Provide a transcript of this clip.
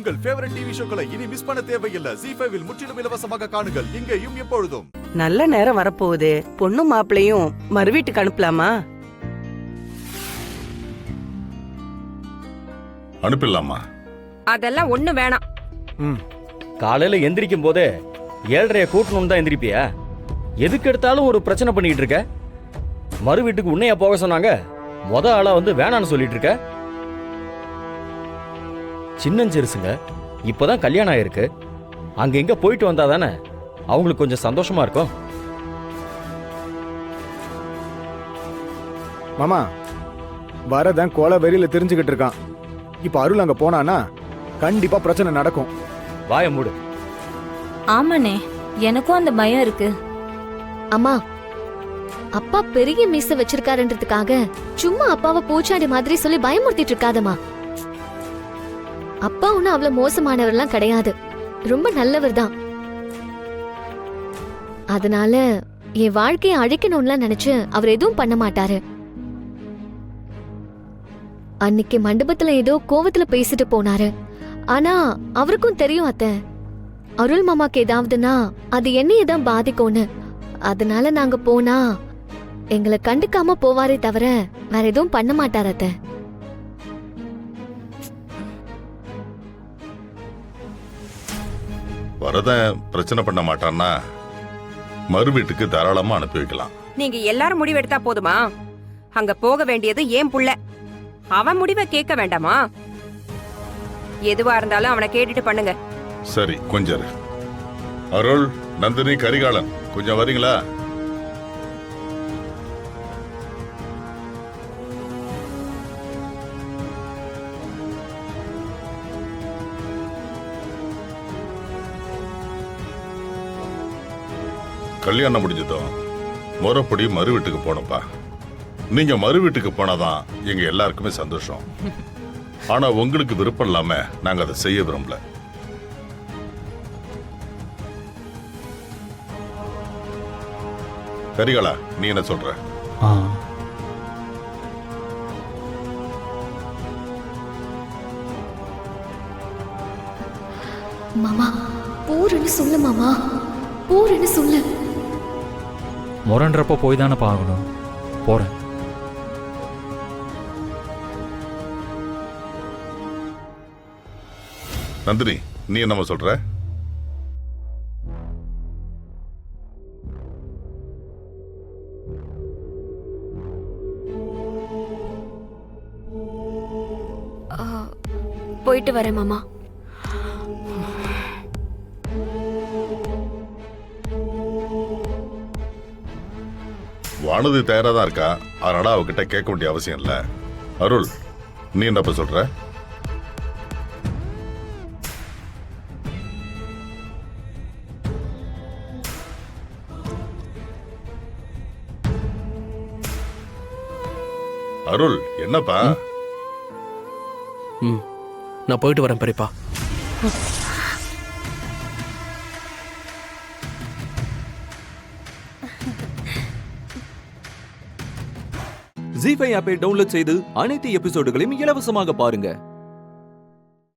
உங்கள் favourite TV ஷோக்களை இனி miss பண்ண தேவையில்லை. ZEE5 இல் முற்றிலும் இலவசமாக காணுங்கள், இங்கேயும் எப்பொழுதும். நல்ல நேரம் வரப்போகுது. பொண்ணு மாப்பிளையும் மறு வீட்டுக்கு அனுப்பலாமா? அனுப்பிடலாமா? அதெல்லாம் ஒண்ணு வேணாம். காலையில எந்திரிக்கும் போதே 7:30 கூட்டணும் தான் எந்திரிப்பியா? எதுக்கு எடுத்தாலும் ஒரு பிரச்சனை பண்ணிட்டு இருக்க. மறு வீட்டுக்கு உன்னையா போக சொன்னாங்க? ஆளா வந்து வேணான்னு சொல்லிட்டு இருக்க. சின்னஞ்சிறுசுங்க, இப்பதான் கல்யாணம் ஆயிருக்கு. அங்க எங்க போயிட்டு வந்தா தானே அவங்களுக்கு கொஞ்சம் சந்தோஷமா இருக்கும். மாமா, வரதான் கோல வெறியில தெரிஞ்சுக்கிட்டு இருக்கான். இப்ப அருள் அங்க போனானா கண்டிப்பா பிரச்சனை நடக்கும். வாய மூடு. ஆமாண்ணே, எனக்கும் அந்த பயம் இருக்கு. அம்மா, அப்பா பெரிய மீச வச்சிருக்காருன்றதுக்காக சும்மா அப்பாவை பூச்சாண்டி மாதிரி சொல்லி பயமுறுத்திட்டு இருக்காதம்மா. அப்பா ஒன்னும் அவ்வளவு மோசமானவர்லாம் கிடையாது, ரொம்ப நல்லவர் தான். அதனால என் வாழ்க்கையை அழிக்கணும்லாம் நினைச்சு அவர் எதுவும் பண்ண மாட்டாரு. அன்னைக்கு மண்டபத்துல ஏதோ கோவத்துல பேசிட்டு போனாரு. ஆனா அவருக்கும் தெரியும் அத்தை, அருள் மாமாக்கு ஏதாவதுன்னா அது என்னையே தான் பாதிக்கும்னு. அதனால நாங்க போனா எங்களை கண்டுக்காம போவாரே தவிர வேற எதுவும் பண்ண மாட்டார் அத்தை. வரதன் பிரச்சனை பண்ண மாட்டான்னா மறு வீட்டுக்கு தாராளமா அனுப்பி வைக்கலாம். நீங்க எல்லாரும் முடிவெடுத்தா போதுமா? அங்க போக வேண்டியது ஏன் புள்ள, அவன் முடிவை கேட்க வேண்டாமா? எதுவா இருந்தாலும் அவனை கேட்டுட்டு பண்ணுங்க. சரி, கொஞ்சம் இரு. அருள், நந்தினி, கரிகாலன், கொஞ்சம் வரீங்களா? கல்யாணம் முடிஞ்சதும் முறைப்படி மறு வீட்டுக்கு போனப்பா. நீங்க மறு வீட்டுக்கு போனாதான் எங்க எல்லாருக்குமே சந்தோஷம். ஆனா உங்களுக்கு விருப்பம் இல்லாம நாங்க அதை செய்ய விரும்பல. கரிகாலா, நீ என்ன சொல்ற? மாமா, போறேன்னு சொல்லு மாமா, போறேன்னு சொல்லு. முரன்றப்ப போய் தானே பார்க்கணும். போறேன். நந்தினி, நீ என்னமா சொல்ற? போயிட்டு வரேன் மாமா. வானதி தயாரா தான் இருக்கா, அதனால அவகிட்ட கேட்க வேண்டிய அவசியம் இல்ல. அருள், நீ என்னப்ப சொல்ற? அருள், என்னப்பா? நான் போயிட்டு வரேன் பெரியப்பா. ZEE5 ஆப்பை டவுன்லோட் செய்து அனைத்து எபிசோடுகளையும் இலவசமாக பாருங்க.